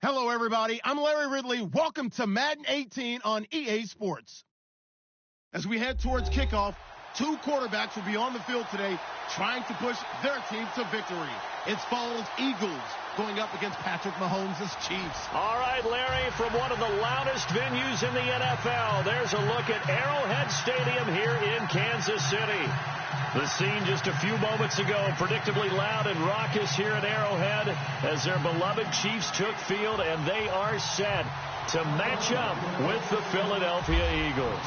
Hello, everybody. I'm Larry Ridley. Welcome to Madden 18 on EA Sports. As we head towards kickoff, two quarterbacks will be on the field today trying to push their team to victory. It's Foles Eagles going up against Patrick Mahomes' Chiefs. All right, Larry, from one of the loudest venues in the NFL, there's a look at Arrowhead Stadium here in Kansas City. The scene just a few moments ago, predictably loud and raucous here at Arrowhead as their beloved Chiefs took field, and they are set to match up with the Philadelphia Eagles.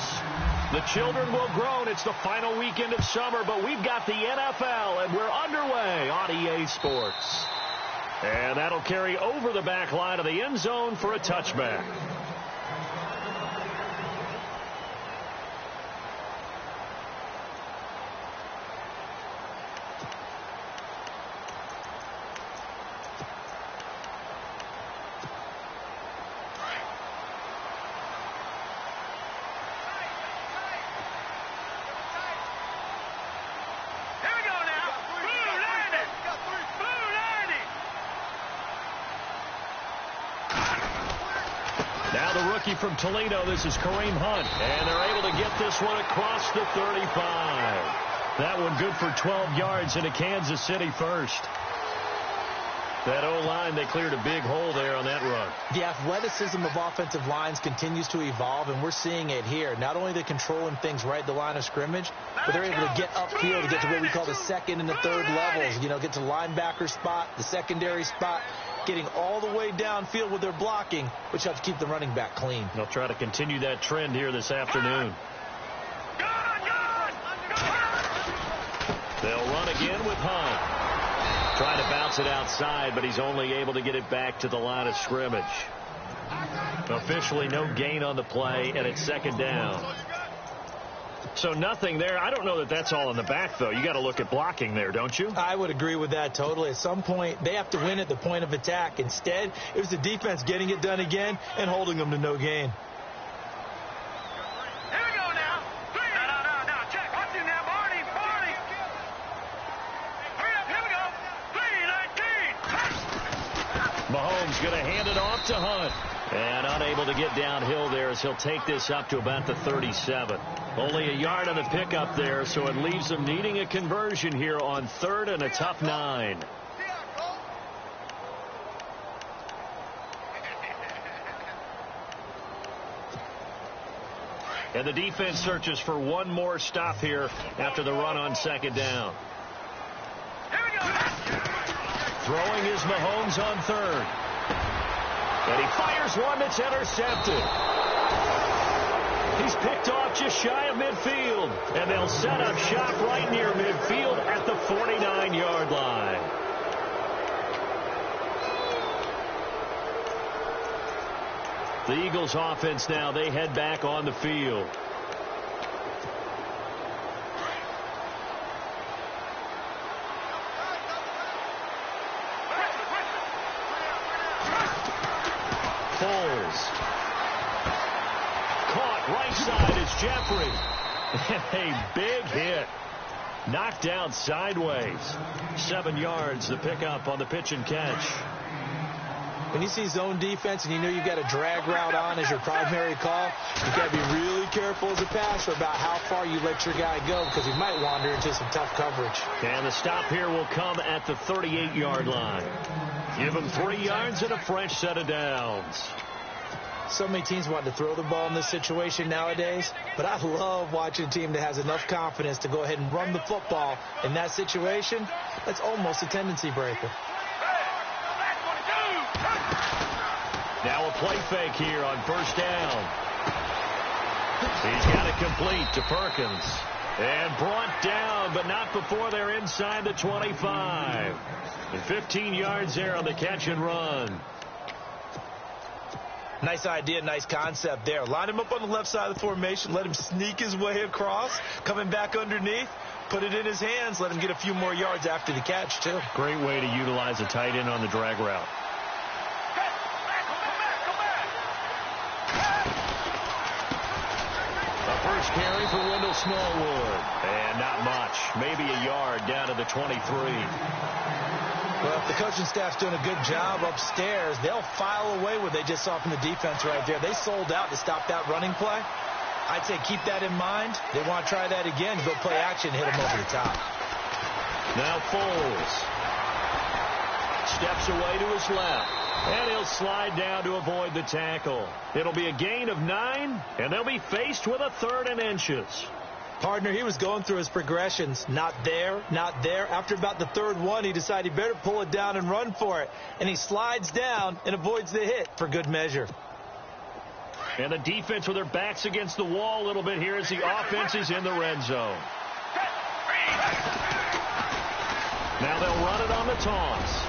The children will groan. It's the final weekend of summer, but we've got the NFL, and we're underway on EA Sports. And that'll carry over the back line of the end zone for a touchback. Now the rookie from Toledo, this is Kareem Hunt, and they're able to get this one across the 35. That one good for 12 yards into Kansas City first. That O-line, they cleared a big hole there on that run. The athleticism of offensive lines continues to evolve, and we're seeing it here. Not only are they controlling things right at the line of scrimmage, but they're able to get upfield to get to what we call the second and the third levels. You know, get to the linebacker spot, the secondary spot, getting all the way downfield with their blocking, which helps keep the running back clean. They'll try to continue that trend here this afternoon. They'll run again with Hunt. Trying to bounce it outside, but he's only able to get it back to the line of scrimmage. Officially no gain on the play, and it's second down. So nothing there. I don't know that that's all in the back, though. You got to look at blocking there, don't you? I would agree with that totally. At some point, they have to win at the point of attack. Instead, it was the defense getting it done again and holding them to no gain. Mahomes going to hand it off to Hunt. And unable to get downhill there as he'll take this up to about the 37. Only a yard on the pickup there, so it leaves them needing a conversion here on third and a tough 9. And the defense searches for one more stop here after the run on second down. Throwing is Mahomes on third. And he fires one that's intercepted. He's picked off just shy of midfield. And they'll set up shop right near midfield at the 49-yard line. The Eagles offense now, they head back on the field. Caught right side is Jeffrey. And a big hit. Knocked down sideways. 7 yards, the pickup on the pitch and catch. When you see zone defense and you know you've got a drag route on as your primary call, you've got to be really careful as a passer about how far you let your guy go because he might wander into some tough coverage. And the stop here will come at the 38-yard line. Give him 3 yards and a fresh set of downs. So many teams want to throw the ball in this situation nowadays, but I love watching a team that has enough confidence to go ahead and run the football in that situation. That's almost a tendency breaker. Now a play fake here on first down. He's got it complete to Perkins. And brought down, but not before they're inside the 25. And 15 yards there on the catch and run. Nice idea, nice concept there. Line him up on the left side of the formation. Let him sneak his way across. Coming back underneath. Put it in his hands. Let him get a few more yards after the catch, too. Great way to utilize a tight end on the drag route. A first carry for Wendell Smallwood. And not much. Maybe a yard down to the 23. Well, if the coaching staff's doing a good job upstairs, they'll file away what they just saw from the defense right there. They sold out to stop that running play. I'd say keep that in mind. They want to try that again. Go play action, hit them over the top. Now Foles steps away to his left, and he'll slide down to avoid the tackle. It'll be a gain of 9, and they'll be faced with a 3rd and inches. Partner, he was going through his progressions. Not there, not there. After about the 3rd one, he decided he better pull it down and run for it. And he slides down and avoids the hit for good measure. And the defense with their backs against the wall a little bit here as the offense is in the red zone. Now they'll run it on the toss.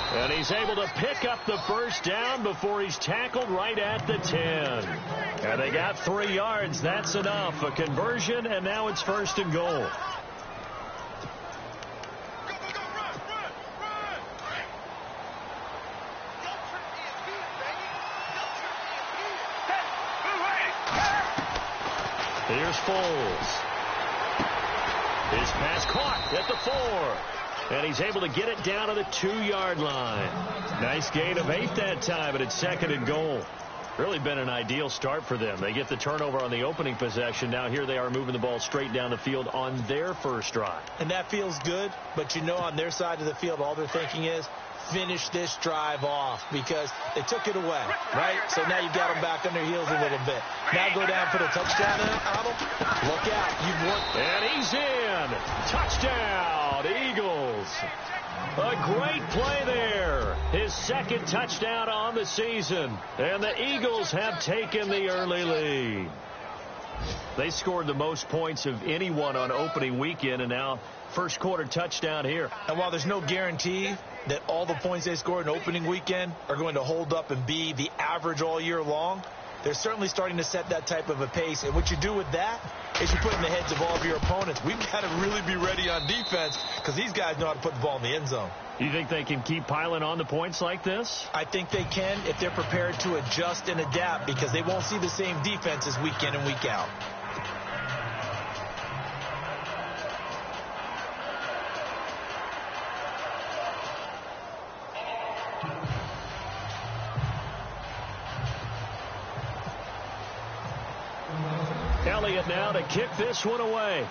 And he's able to pick up the first down before he's tackled right at the 10. And they got 3 yards. That's enough. A conversion, and now it's 1st and goal. Here's Foles. His pass caught at the 4. And he's able to get it down to the 2-yard line. Nice gain of 8 that time, but it's 2nd and goal. Really been an ideal start for them. They get the turnover on the opening possession. Now here they are moving the ball straight down the field on their first drive. And that feels good, but you know on their side of the field all they're thinking is finish this drive off because they took it away, right? So now you've got them back on their heels a little bit. Now go down for the touchdown on them. Look out. You've won. And he's in. Touchdown, Eagles. A great play there. His 2nd touchdown on the season. And the Eagles have taken the early lead. They scored the most points of anyone on opening weekend, and now first quarter touchdown here. And while there's no guarantee that all the points they scored in opening weekend are going to hold up and be the average all year long, they're certainly starting to set that type of a pace. And what you do with that is you put in the heads of all of your opponents, we've got to really be ready on defense because these guys know how to put the ball in the end zone. You think they can keep piling on the points like this? I think they can if they're prepared to adjust and adapt because they won't see the same defenses week in and week out. Elliott now to kick this one away.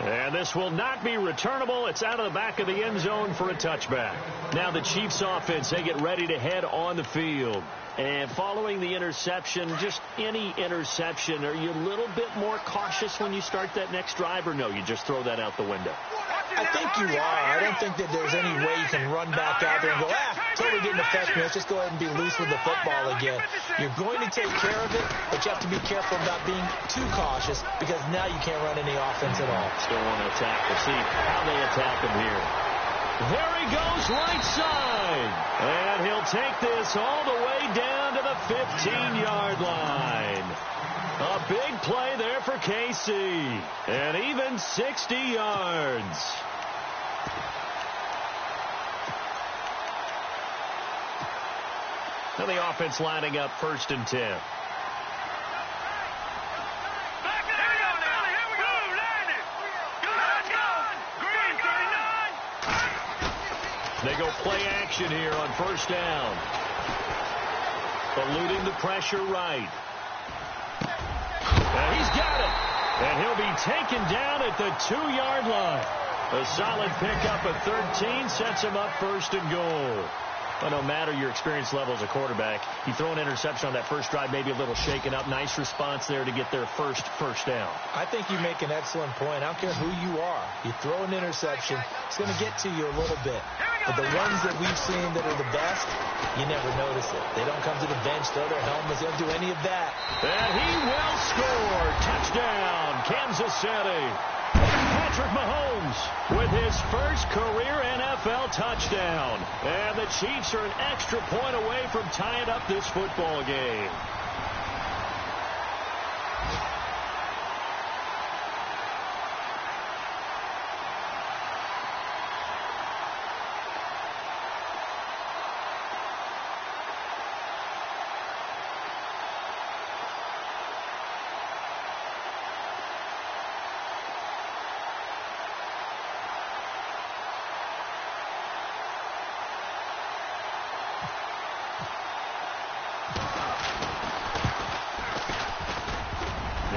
And this will not be returnable. It's out of the back of the end zone for a touchback. Now the Chiefs offense, they get ready to head on the field. And following the interception, just any interception, are you a little bit more cautious when you start that next drive, or no, you just throw that out the window? I think you are. I don't think that there's any way you can run back out there and go, totally didn't affect me. Let's just go ahead and be loose with the football again. You're going to take care of it, but you have to be careful about being too cautious because now you can't run any offense at all. Still want to attack. We'll see how they attack him here. There he goes, right side. And he'll take this all the way down to the 15-yard line. A big play there for KC. And even 60 yards. Now the offense lining up 1st and 10. They go play action here on 1st down. Eluding the pressure right. And he's got it. And he'll be taken down at the 2-yard line. A solid pickup at 13 sets him up 1st and goal. Well, no matter your experience level as a quarterback, you throw an interception on that first drive, maybe a little shaken up. Nice response there to get their first down. I think you make an excellent point. I don't care who you are. You throw an interception, it's going to get to you a little bit. But the ones that we've seen that are the best, you never notice it. They don't come to the bench, throw their helmets, they don't do any of that. And he will score. Touchdown, Kansas City. Patrick Mahomes with his first career NFL touchdown. And the Chiefs are an extra point away from tying up this football game.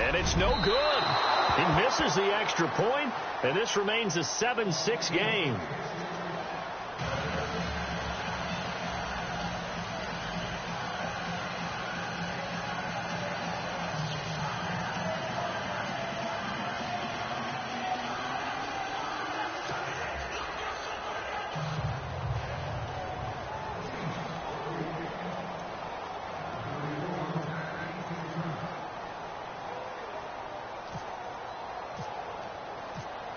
and it's no good. He misses the extra point, and this remains a 7-6 game.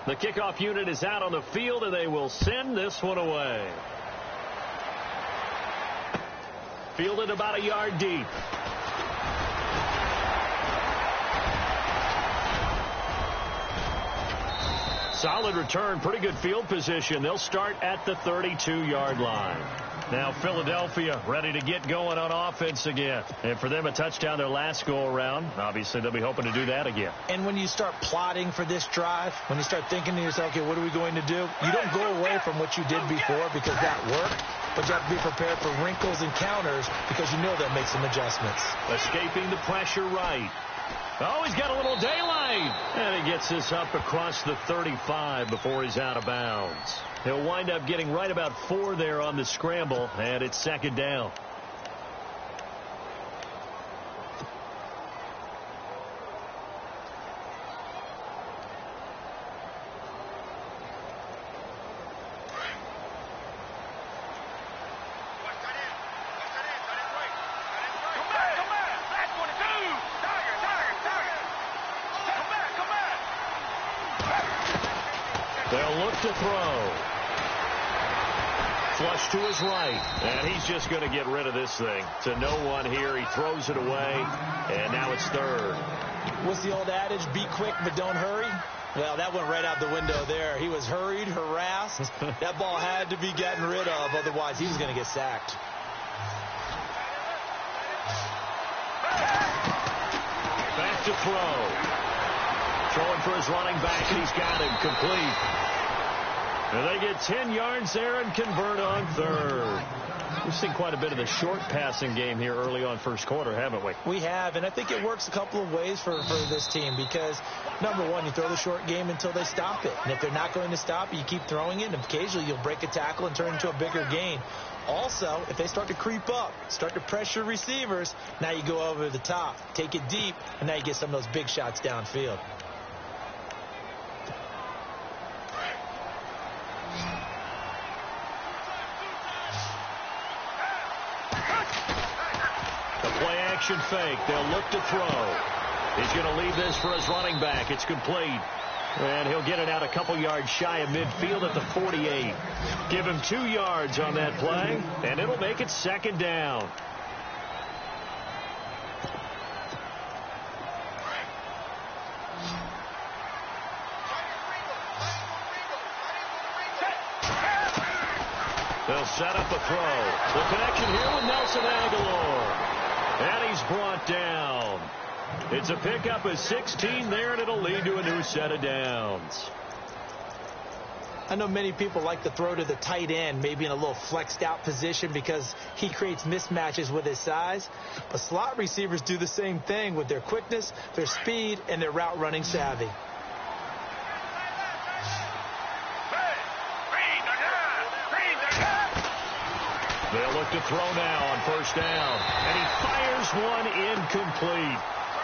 The kickoff unit is out on the field, and they will send this one away. Fielded about a yard deep. Solid return, pretty good field position. They'll start at the 32-yard line. Now Philadelphia ready to get going on offense again. And for them, a touchdown their last go-around. Obviously, they'll be hoping to do that again. And when you start plotting for this drive, when you start thinking to yourself, okay, what are we going to do? You don't go away from what you did before because that worked, but you have to be prepared for wrinkles and counters because you know that makes some adjustments. Escaping the pressure right. Oh, he's got a little daylight. And he gets this up across the 35 before he's out of bounds. He'll wind up getting right about 4 there on the scramble, and it's second down. They'll look to throw. Flush to his right, and he's just going to get rid of this thing. To no one here. He throws it away, and now it's third. What's the old adage? Be quick, but don't hurry. Well, that went right out the window there. He was hurried, harassed. That ball had to be gotten rid of, otherwise he was going to get sacked. Back to throw. Throwing for his running back, and he's got him complete. And they get 10 yards there and convert on third. We've seen quite a bit of the short passing game here early on first quarter, haven't we? We have, and I think it works a couple of ways for this team because, number one, you throw the short game until they stop it. And if they're not going to stop it, you keep throwing it, and occasionally you'll break a tackle and turn it into a bigger gain. Also, if they start to creep up, start to pressure receivers, now you go over the top, take it deep, and now you get some of those big shots downfield. Action fake. They'll look to throw. He's going to leave this for his running back. It's complete. And he'll get it out a couple yards shy of midfield at the 48. Give him 2 yards on that play, and it'll make it second down. They'll set up a throw. The connection here with Nelson Aguilar. And he's brought down. It's a pickup of 16 there, and it'll lead to a new set of downs. I know many people like to throw to the tight end, maybe in a little flexed out position because he creates mismatches with his size. But slot receivers do the same thing with their quickness, their speed, and their route running savvy. They'll look to throw now on first down. And he fires one incomplete.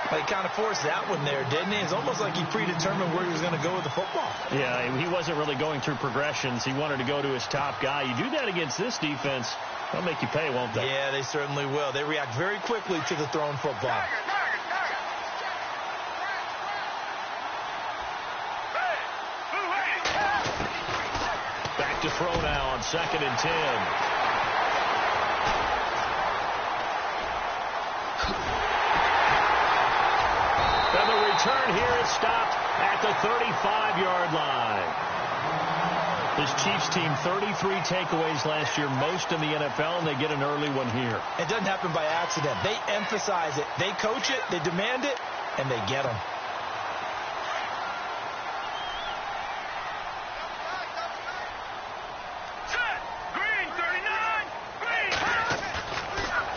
Well, he kind of forced that one there, didn't he? It's almost like he predetermined where he was going to go with the football. Yeah, he wasn't really going through progressions. He wanted to go to his top guy. You do that against this defense, they'll make you pay, won't they? Yeah, they certainly will. They react very quickly to the thrown football. Back to throw now on 2nd and 10. And the return here is stopped at the 35-yard line. This Chiefs team, 33 takeaways last year, most in the NFL, and they get an early one here. It doesn't happen by accident. They emphasize it. They coach it, they demand it, and they get them.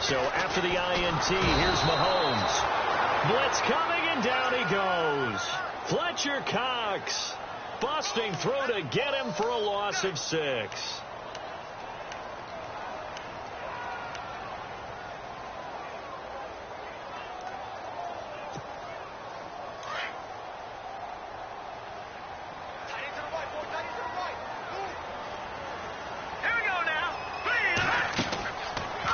So after the INT, here's Mahomes. Blitz coming And down he goes. Fletcher Cox busting through to get him for a loss of 6.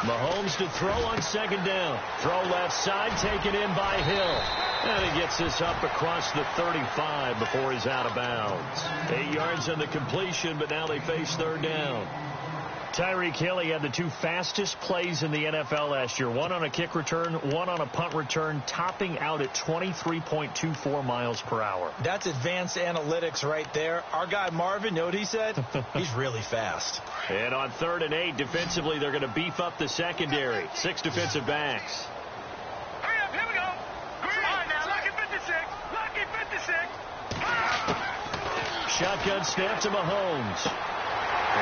Mahomes to throw on 2nd down. Throw left side, taken in by Hill. And he gets this up across the 35 before he's out of bounds. 8 yards on the completion, but now they face 3rd down. Tyreek Hill, he had the 2 fastest plays in the NFL last year. 1 on a kick return, 1 on a punt return, topping out at 23.24 miles per hour. That's advanced analytics right there. Our guy Marvin, you know what he said? He's really fast. And on 3rd and 8, defensively, they're going to beef up the secondary. 6 defensive backs. Hurry up, here we go. All right, now, lucky 56. Lucky 56. Shotgun snap to Mahomes.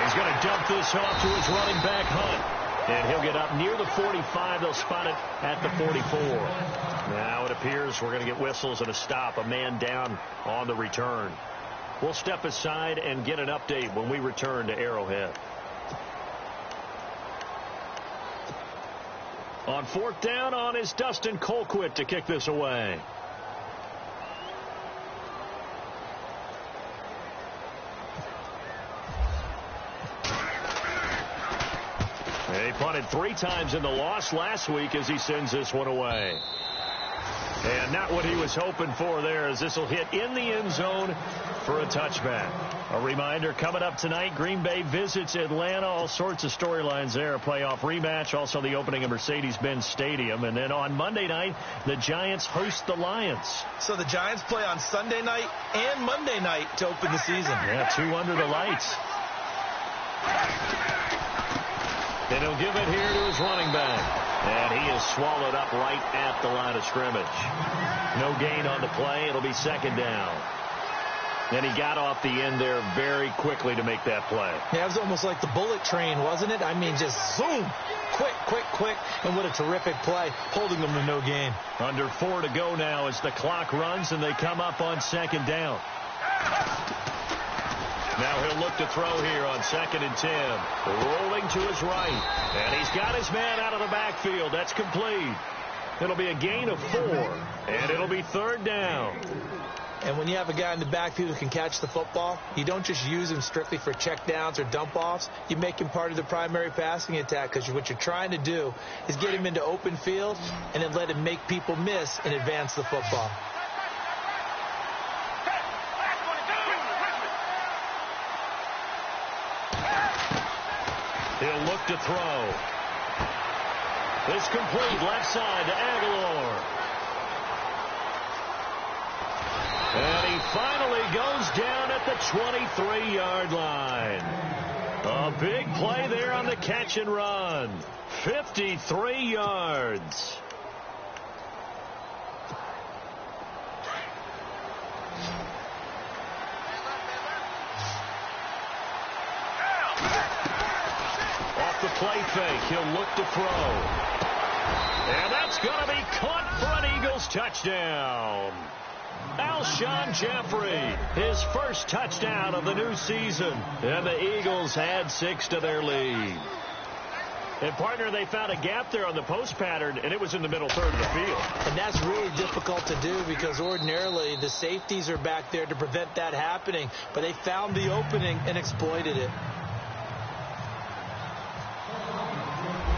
He's going to dump this off to his running back, Hunt. And he'll get up near the 45. They'll spot it at the 44. Now it appears we're going to get whistles and a stop. A man down on the return. We'll step aside and get an update when we return to Arrowhead. On 4th down on is Dustin Colquitt to kick this away. He punted 3 times in the loss last week as he sends this one away. And not what he was hoping for there, as this will hit in the end zone for a touchback. A reminder, coming up tonight, Green Bay visits Atlanta. All sorts of storylines there. A playoff rematch, also the opening of Mercedes-Benz Stadium. And then on Monday night, the Giants host the Lions. So the Giants play on Sunday night and Monday night to open the season. Yeah, 2 under the lights. And he'll give it here to his running back. And he is swallowed up right at the line of scrimmage. No gain on the play. It'll be 2nd down. And he got off the end there very quickly to make that play. Yeah, it was almost like the bullet train, wasn't it? I mean, just zoom. Quick, quick, quick. And what a terrific play, holding them to no gain. Under 4 to go now as the clock runs and they come up on 2nd down. Now he'll look to throw here on 2nd and 10. Rolling to his right. And he's got his man out of the backfield. That's complete. It'll be a gain of 4. And it'll be 3rd down. And when you have a guy in the backfield who can catch the football, you don't just use him strictly for checkdowns or dump-offs. You make him part of the primary passing attack, because what you're trying to do is get him into open field and then let him make people miss and advance the football. He'll look to throw. It's complete left side to Aguilar. And he finally goes down at the 23-yard line. A big play there on the catch and run. 53 yards. The play fake. He'll look to throw. And that's going to be caught for an Eagles touchdown. Alshon Jeffrey, his first touchdown of the new season. And the Eagles add 6 to their lead. And, partner, they found a gap there on the post pattern, and it was in the middle third of the field. And that's really difficult to do, because ordinarily the safeties are back there to prevent that happening. But they found the opening and exploited it.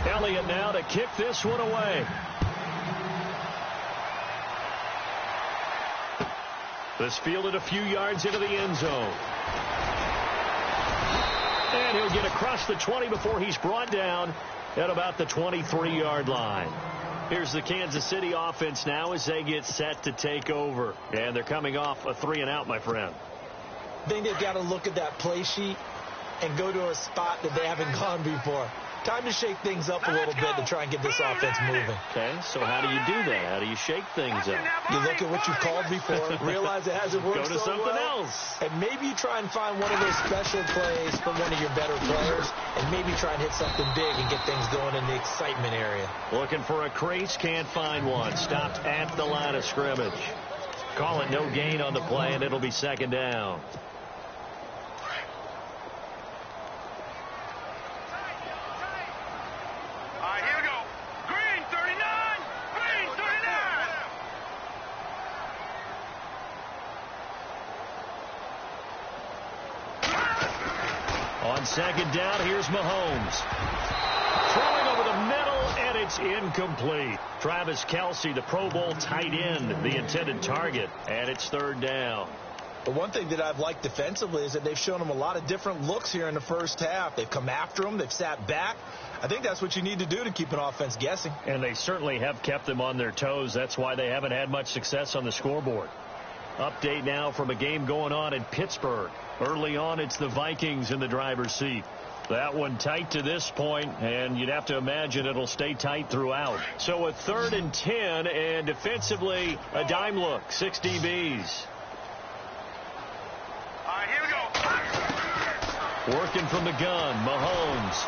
Elliott now to kick this one away. This fielded a few yards into the end zone. And he'll get across the 20 before he's brought down at about the 23-yard line. Here's the Kansas City offense now as they get set to take over. And they're coming off a 3-and-out, my friend. I think they've got to look at that play sheet and go to a spot that they haven't gone before. Time to shake things up a little bit to try and get this offense moving. Okay, so how do you do that? How do you shake things up? You look at what you've called before, realize it hasn't worked Go to so something well, else. and maybe you try and find one of those special plays from one of your better players, and maybe try and hit something big and get things going in the excitement area. Looking for a crease, can't find one. Stopped at the line of scrimmage. Call it no gain on the play, and it'll be second down. On second down, here's Mahomes. Throwing over the middle, and it's incomplete. Travis Kelce, the Pro Bowl tight end, the intended target, and it's third down. The one thing that I've liked defensively is that they've shown them a lot of different looks here in the first half. They've come after them. They've sat back. I think that's what you need to do to keep an offense guessing. And they certainly have kept them on their toes. That's why they haven't had much success on the scoreboard. Update now from a game going on in Pittsburgh. Early on, it's the Vikings in the driver's seat. That one tight to this point, and you'd have to imagine it'll stay tight throughout. So a 3rd and 10, and defensively, a dime look, 6 DBs. All right, here we go. Working from the gun, Mahomes.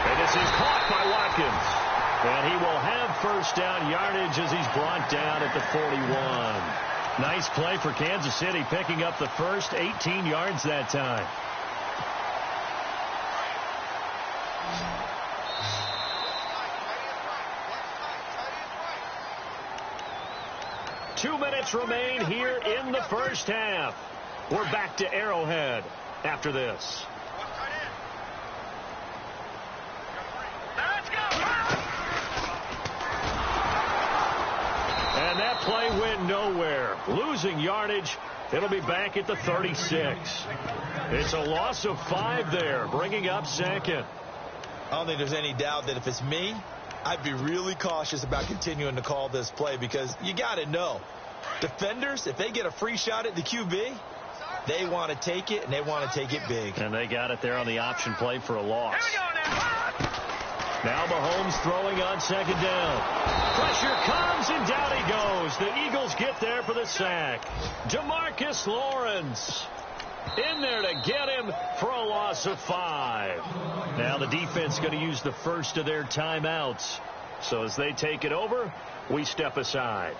And this is caught by Watkins. And he will have first down yardage as he's brought down at the 41. Nice play for Kansas City, picking up the first 18 yards that time. Two minutes remain here in the first half. We're back to Arrowhead after this. And that play went nowhere. Losing yardage. It'll be back at the 36. It's a loss of 5 there, bringing up second. I don't think there's any doubt that if it's me, I'd be really cautious about continuing to call this play because you got to know, defenders, if they get a free shot at the QB, they want to take it, and they want to take it big. And they got it there on the option play for a loss. Here we go now. Now Mahomes throwing on second down. Pressure comes, and down he goes. The Eagles get there for the sack. DeMarcus Lawrence in there to get him for a loss of 5. Now the defense going to use the first of their timeouts. So as they take it over, we step aside.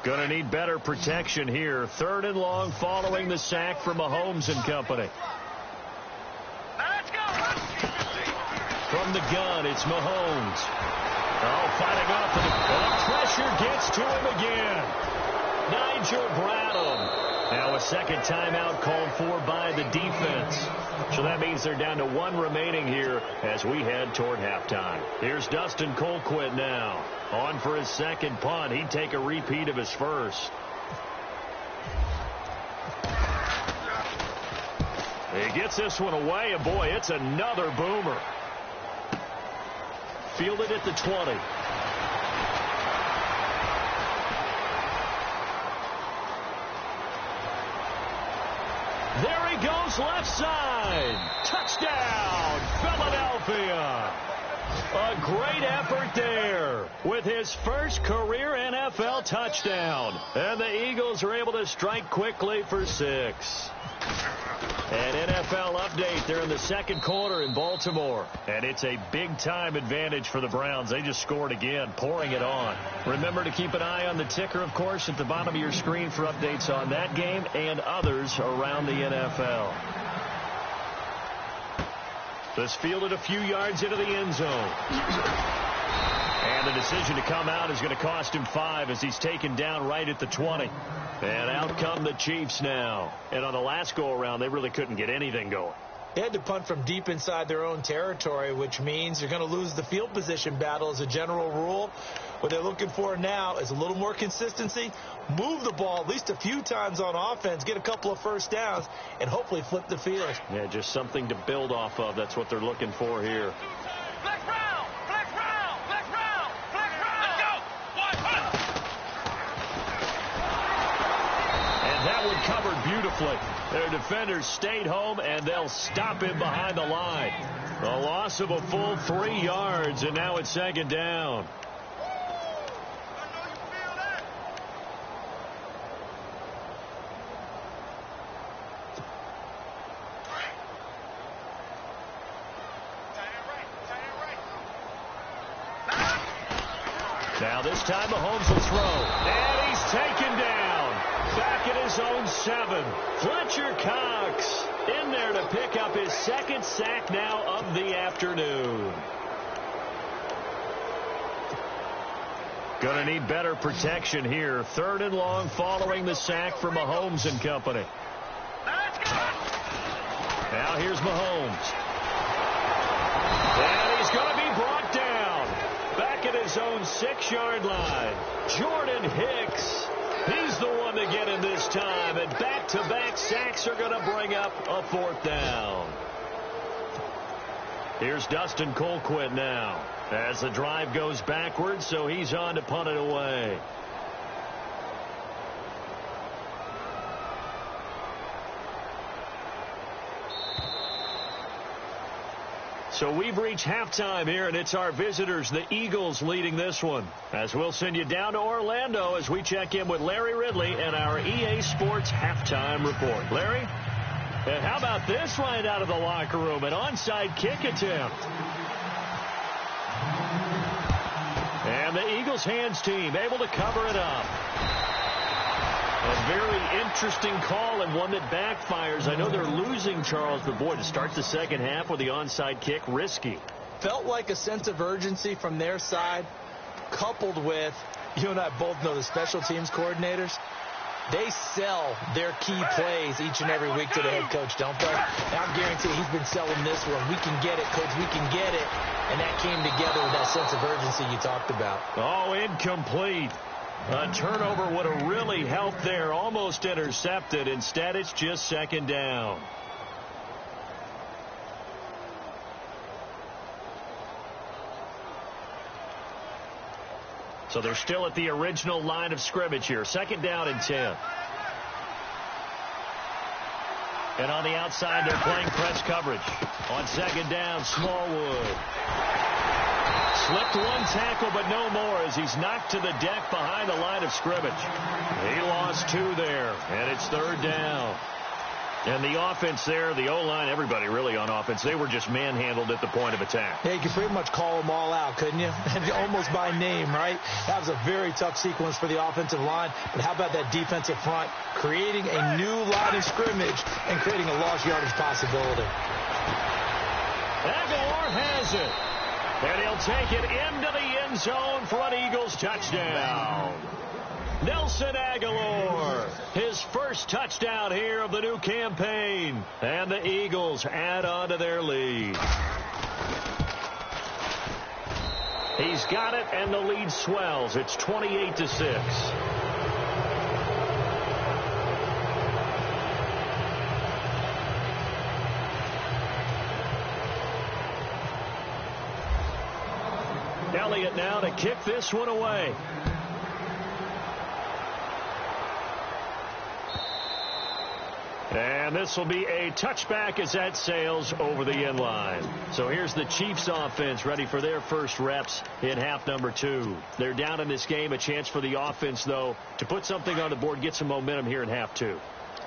Going to need better protection here. 3rd and long following the sack from Mahomes and company. Let's go. From the gun, it's Mahomes. Oh, fighting off. And the pressure gets to him again. Nigel Bradham. Now a second timeout called for by the defense. So that means they're down to 1 remaining here as we head toward halftime. Here's Dustin Colquitt now. On for his second punt. He'd take a repeat of his first. He gets this one away, and boy, it's another boomer. Fielded at the 20. There he goes, left side. Touchdown, Philadelphia. A great effort there with his first career NFL touchdown. And the Eagles are able to strike quickly for 6. An NFL update. They're in the second quarter in Baltimore. And it's a big-time advantage for the Browns. They just scored again, pouring it on. Remember to keep an eye on the ticker, of course, at the bottom of your screen for updates on that game and others around the NFL. This fielded a few yards into the end zone. And the decision to come out is going to cost him 5 as he's taken down right at the 20. And out come the Chiefs now. And on the last go-around, they really couldn't get anything going. They had to punt from deep inside their own territory, which means you're going to lose the field position battle as a general rule. What they're looking for now is a little more consistency, move the ball at least a few times on offense, get a couple of first downs, and hopefully flip the field. Yeah, just something to build off of. That's what they're looking for here. Flex round, flex round, flex round, flex round. Let's go. One, beautifully. Their defenders stayed home, and they'll stop him behind the line. A loss of a full 3 yards, and now it's second down. Now this time Mahomes will throw. And he's taken down. Back at his own 7. Fletcher Cox in there to pick up his second sack now of the afternoon. Going to need better protection here. 3rd and long following the sack from Mahomes and company. Now here's Mahomes. And he's going to be brought down. Back at his own 6-yard line. Jordan Hicks. He's the one to get him this time. And back-to-back sacks are going to bring up a 4th down. Here's Dustin Colquitt now. As the drive goes backwards, so he's on to punt it away. So we've reached halftime here, and it's our visitors, the Eagles, leading this one. As we'll send you down to Orlando as we check in with Larry Ridley and our EA Sports halftime report. Larry, and how about this right out of the locker room? An onside kick attempt. And the Eagles hands team able to cover it up. A very interesting call and one that backfires. I know they're losing, Charles, but boy, to start the second half with the onside kick, risky. Felt like a sense of urgency from their side, coupled with, you and I both know the special teams coordinators, they sell their key plays each and every week to the head coach, don't they? And I guarantee he's been selling this one. We can get it, coach, we can get it. And that came together with that sense of urgency you talked about. Oh, incomplete. A turnover would have really helped there. Almost intercepted. Instead, it's just second down. So they're still at the original line of scrimmage here. Second down and 10. And on the outside, they're playing press coverage. On second down, Smallwood. Slipped one tackle, but no more as he's knocked to the deck behind the line of scrimmage. He lost 2 there, and it's third down. And the offense there, the O-line, everybody really on offense, they were just manhandled at the point of attack. Yeah, you could pretty much call them all out, couldn't you? Almost by name, right? That was a very tough sequence for the offensive line. But how about that defensive front creating a new line of scrimmage and creating a lost yardage possibility? Aguilar has it. And he'll take it into the end zone for an Eagles touchdown. Nelson Aguilar, his first touchdown here of the new campaign. And the Eagles add on to their lead. He's got it, and the lead swells. It's 28-6. Elliott now to kick this one away. And this will be a touchback as that sails over the end line. So here's the Chiefs offense ready for their first reps in half number 2. They're down in this game. A chance for the offense, though, to put something on the board, get some momentum here in half 2.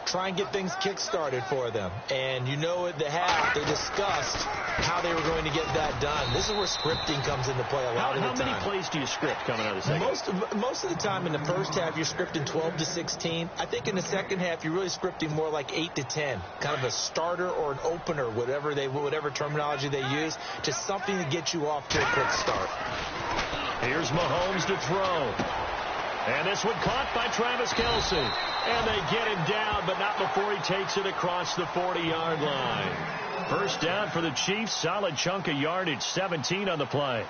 Try and get things kick-started for them. And you know at the half, they discussed how they were going to get that done. This is where scripting comes into play a lot of the time. How many plays do you script coming out of the second? Most of the time in the first half, you're scripting 12 to 16. I think in the second half, you're really scripting more like 8 to 10. Kind of a starter or an opener, whatever terminology they use, just something to get you off to a quick start. Here's Mahomes to throw. And this one caught by Travis Kelce. And they get him down, but not before he takes it across the 40-yard line. First down for the Chiefs. Solid chunk of yardage. 17 on the play.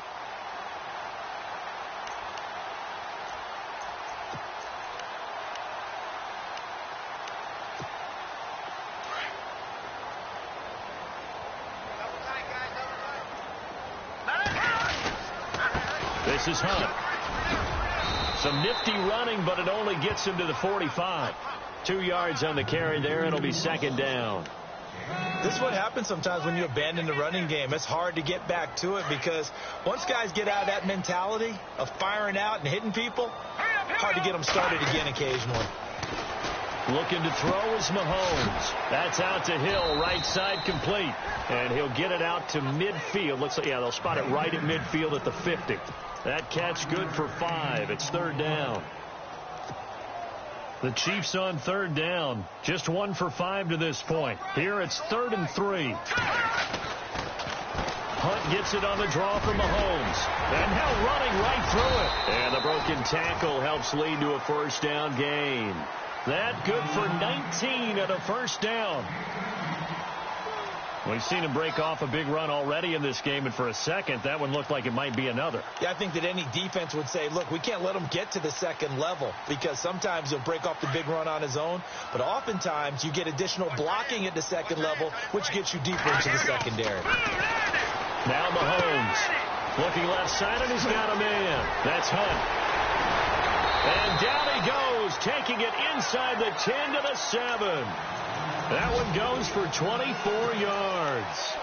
This is Hunt. Some nifty running, but it only gets him to the 45. 2 yards on the carry there. It'll be second down. This is what happens sometimes when you abandon the running game. It's hard to get back to it because once guys get out of that mentality of firing out and hitting people, hard to get them started again occasionally. Looking to throw is Mahomes. That's out to Hill, right side complete. And he'll get it out to midfield. Looks like, yeah, they'll spot it right at midfield at the 50. That catch good for 5. It's third down. The Chiefs on third down. Just 1 for 5 to this point. Here it's 3rd and 3. Hunt gets it on the draw for Mahomes. And now running right through it. And the broken tackle helps lead to a first down gain. That good for 19 at a first down. We've seen him break off a big run already in this game, and for a second, that one looked like it might be another. Yeah, I think that any defense would say, look, we can't let him get to the second level because sometimes he'll break off the big run on his own, but oftentimes you get additional blocking at the second level, which gets you deeper into the secondary. Now Mahomes looking left side, and he's got a man. That's Hunt. And down he goes, taking it inside the 10 to the 7. That one goes for 24 yards.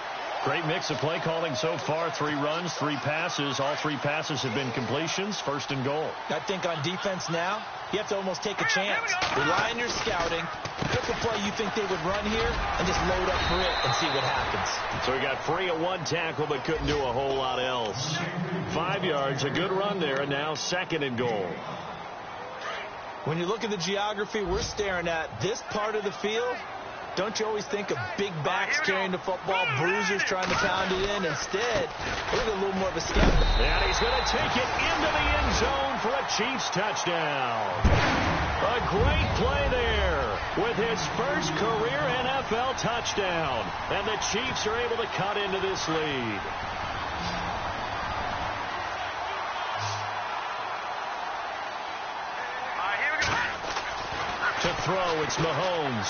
Great mix of play calling so far. 3 runs, 3 passes. All 3 passes have been completions. First and goal. I think on defense now, you have to almost take a chance. Rely on your scouting. Pick a play you think they would run here and just load up for it and see what happens. So he got free of 1 tackle but couldn't do a whole lot else. 5 yards, a good run there, and now 2nd and goal. When you look at the geography we're staring at, this part of the field, don't you always think of big backs carrying the football, bruisers trying to pound it in? Instead, look at a little more of a scout. And he's going to take it into the end zone for a Chiefs touchdown. A great play there with his first career NFL touchdown. And the Chiefs are able to cut into this lead. To throw, it's Mahomes.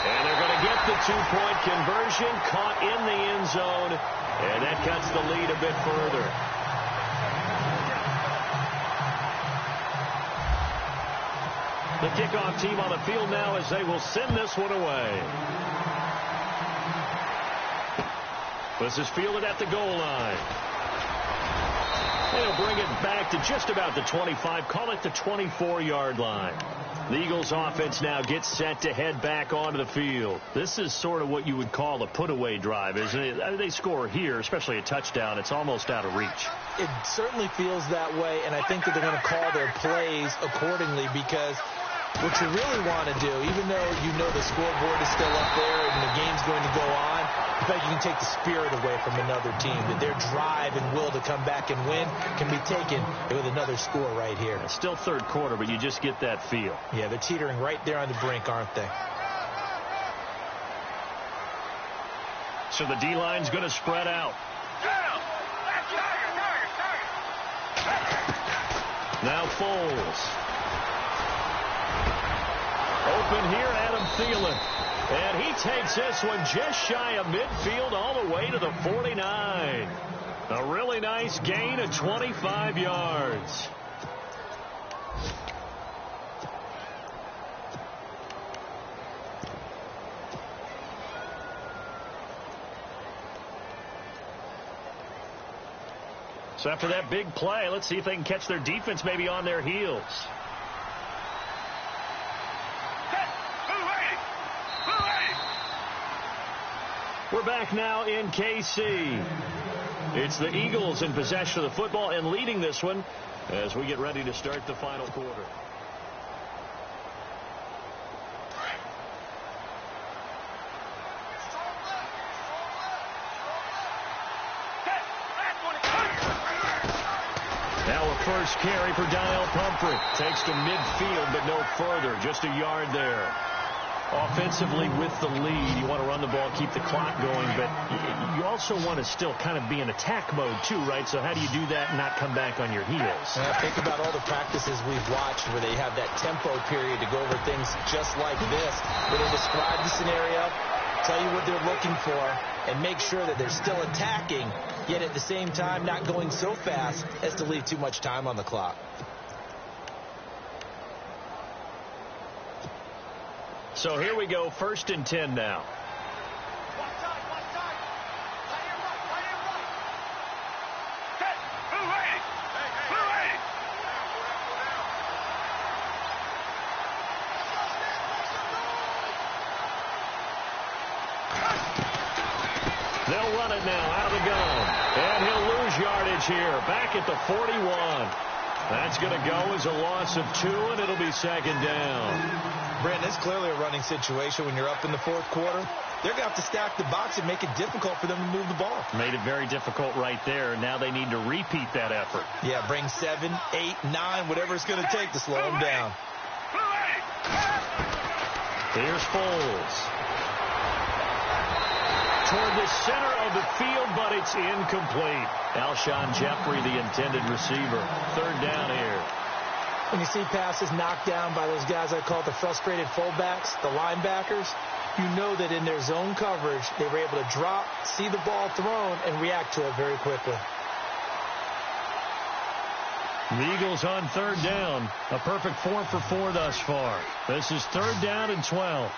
And they're going to get the 2-point conversion, caught in the end zone, and that cuts the lead a bit further. The kickoff team on the field now as they will send this one away. This is fielded at the goal line. They'll bring it back to just about the 25, call it the 24-yard line. The Eagles offense now gets set to head back onto the field. This is sort of what you would call a put-away drive, isn't it? I mean, they score here, especially a touchdown. It's almost out of reach. It certainly feels that way, and I think that they're going to call their plays accordingly because what you really want to do, even though you know the scoreboard is still up there and the game's going to go on, I think you can take the spirit away from another team, that their drive and will to come back and win can be taken with another score right here. It's still third quarter, but you just get that feel. Yeah, they're teetering right there on the brink, aren't they? So the D-line's going to spread out. Now Foles. Open here, Adam Thielen. And he takes this one just shy of midfield all the way to the 49. A really nice gain of 25 yards. So after that big play, let's see if they can catch their defense maybe on their heels. We're back now in KC. It's the Eagles in possession of the football and leading this one as we get ready to start the final quarter. Now a first carry for Donnell Pumphrey. Takes to midfield, but no further. Just a yard there. Offensively with the lead, you want to run the ball, keep the clock going, but you also want to still kind of be in attack mode too, right? So how do you do that and not come back on your heels? Think about all the practices we've watched where they have that tempo period to go over things just like this, where they describe the scenario, tell you what they're looking for, and make sure that they're still attacking, yet at the same time not going so fast as to leave too much time on the clock. So here we go, 1st and 10 now. They'll run it now out of the gun. And he'll lose yardage here. Back at the 41. That's going to go as a loss of 2, and it'll be 2nd down. Brandon, it's clearly a running situation when you're up in the 4th quarter. They're going to have to stack the box and make it difficult for them to move the ball. Made it very difficult right there. Now they need to repeat that effort. Yeah, bring 7, 8, 9, whatever it's going to take to slow them down. Here's Foles. Toward the center of the field, but it's incomplete. Alshon Jeffrey, the intended receiver. 3rd down here. When you see passes knocked down by those guys I call the frustrated fullbacks, the linebackers, you know that in their zone coverage, they were able to drop, see the ball thrown, and react to it very quickly. The Eagles on 3rd down. A perfect 4 for 4 thus far. This is 3rd down and 12.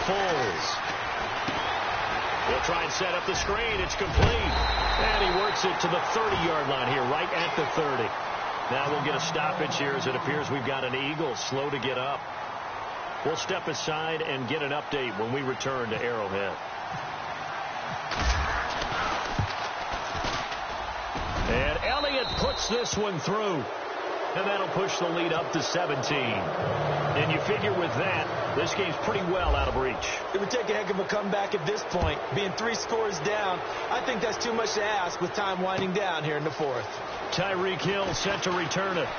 Foles. He'll try and set up the screen. It's complete. And he works it to the 30-yard line here, right at the 30. Now we'll get a stoppage here as it appears we've got an Eagle slow to get up. We'll step aside and get an update when we return to Arrowhead. And Elliott puts this one through. And that'll push the lead up to 17. And you figure with that, this game's pretty well out of reach. It would take a heck of a comeback at this point. Being 3 scores down, I think that's too much to ask with time winding down here in the 4th. Tyreek Hill set to return it.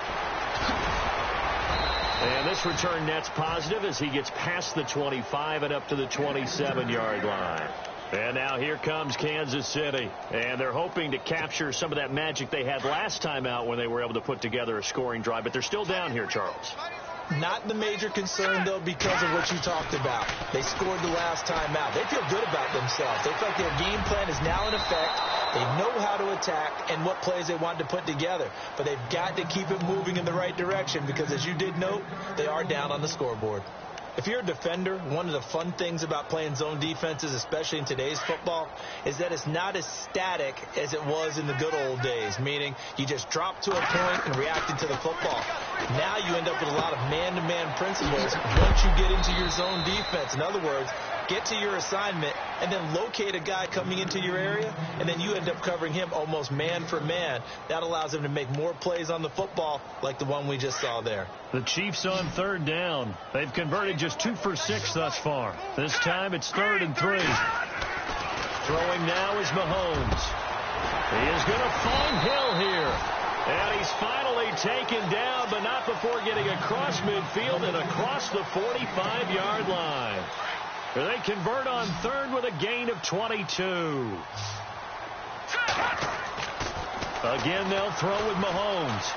And this return net's positive as he gets past the 25 and up to the 27-yard line. And now here comes Kansas City. And they're hoping to capture some of that magic they had last time out when they were able to put together a scoring drive. But they're still down here, Charles. Not the major concern, though, because of what you talked about. They scored the last time out. They feel good about themselves. They feel like their game plan is now in effect. They know how to attack and what plays they want to put together. But they've got to keep it moving in the right direction because, as you did note, they are down on the scoreboard. If you're a defender, one of the fun things about playing zone defenses, especially in today's football, is that it's not as static as it was in the good old days, meaning you just drop to a point and react into the football. Now you end up with a lot of man-to-man principles once you get into your zone defense. In other words, get to your assignment and then locate a guy coming into your area, and then you end up covering him almost man for man. That allows him to make more plays on the football like the one we just saw there. The Chiefs on 3rd down. They've converted just 2 for 6 thus far. This time it's 3rd and 3. Throwing now is Mahomes. He is going to find Hill here. And he's finally taken down, but not before getting across midfield and across the 45-yard line. They convert on 3rd with a gain of 22. Again, they'll throw with Mahomes.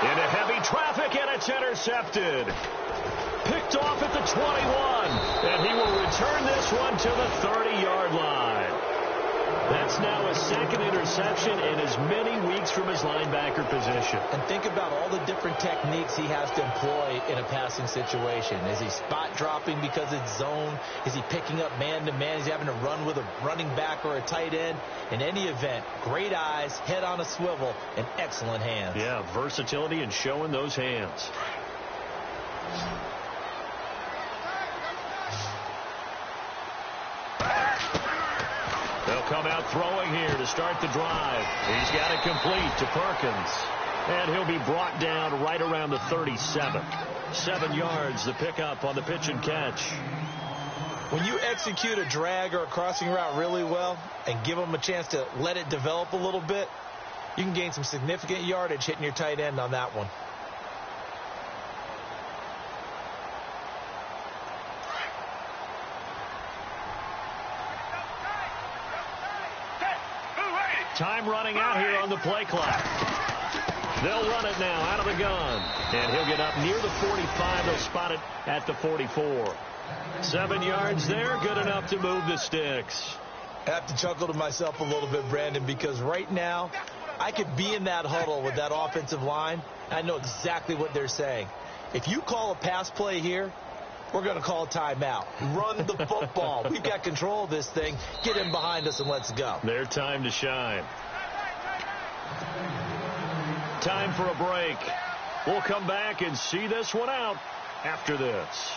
Into heavy traffic, and it's intercepted. Picked off at the 21, and he will return this one to the 30-yard line. That's now a 2nd interception in as many weeks from his linebacker position. And think about all the different techniques he has to employ in a passing situation. Is he spot dropping because it's zone? Is he picking up man-to-man? Is he having to run with a running back or a tight end? In any event, great eyes, head on a swivel, and excellent hands. Yeah, versatility and showing those hands. They'll come out throwing here to start the drive. He's got it complete to Perkins. And he'll be brought down right around the 37. 7 yards, the pickup on the pitch and catch. When you execute a drag or a crossing route really well and give them a chance to let it develop a little bit, you can gain some significant yardage hitting your tight end on that one. Time running out here on the play clock. They'll run it now out of the gun. And he'll get up near the 45. They'll spot it at the 44. 7 yards there, good enough to move the sticks. I have to chuckle to myself a little bit, Brandon, because right now I could be in that huddle with that offensive line. I know exactly what they're saying. If you call a pass play here, we're going to call a timeout. Run the football. We've got control of this thing. Get him behind us and let's go. Their time to shine. Time for a break. We'll come back and see this one out after this.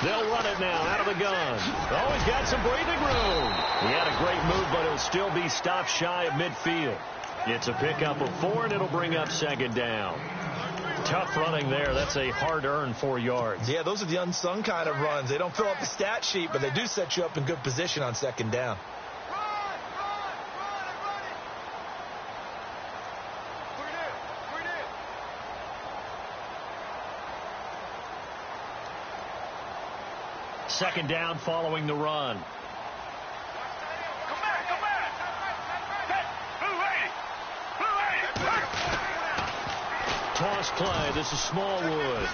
They'll run it now out of the gun. Oh, he's got some breathing room. He had a great move, but he'll still be stopped shy of midfield. It's a pickup of 4, and it'll bring up second down. Tough running there. That's a hard-earned 4 yards. Yeah, those are the unsung kind of runs. They don't fill up the stat sheet, but they do set you up in good position on second down. Second down following the run. Come back, come back. Blue lady. Toss play. This is Smallwood.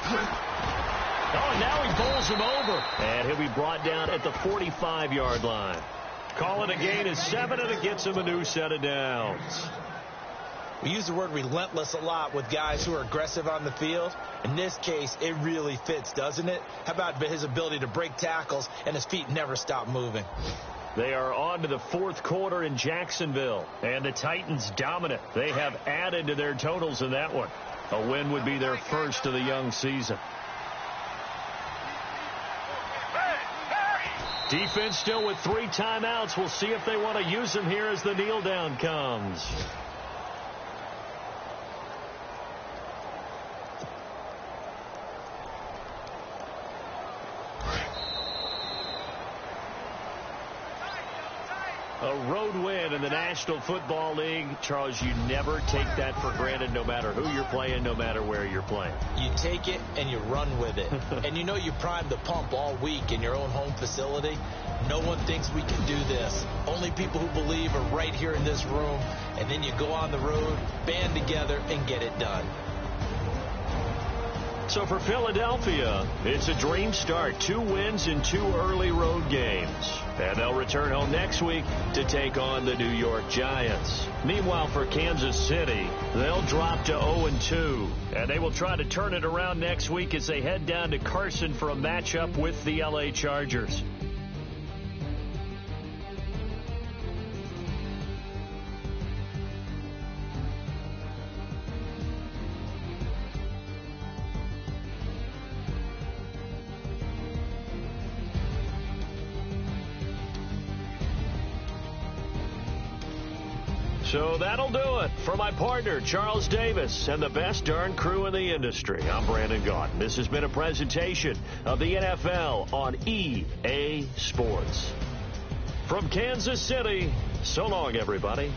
Oh, and now he bowls him over. And he'll be brought down at the 45-yard line. Call it a gain of 7, and it gets him a new set of downs. We use the word relentless a lot with guys who are aggressive on the field. In this case, it really fits, doesn't it? How about his ability to break tackles and his feet never stop moving? They are on to the 4th quarter in Jacksonville, and the Titans dominant. They have added to their totals in that one. A win would be their first of the young season. Defense still with 3 timeouts. We'll see if they want to use them here as the kneel down comes. A road win in the National Football League. Charles, you never take that for granted no matter who you're playing, no matter where you're playing. You take it and you run with it. And you know you primed the pump all week in your own home facility. No one thinks we can do this. Only people who believe are right here in this room. And then you go on the road, band together, and get it done. So for Philadelphia, it's a dream start. 2 wins in 2 early road games. And they'll return home next week to take on the New York Giants. Meanwhile, for Kansas City, they'll drop to 0-2. And they will try to turn it around next week as they head down to Carson for a matchup with the LA Chargers. So that'll do it. For my partner, Charles Davis, and the best darn crew in the industry, I'm Brandon Gaudin. This has been a presentation of the NFL on EA Sports. From Kansas City, so long, everybody.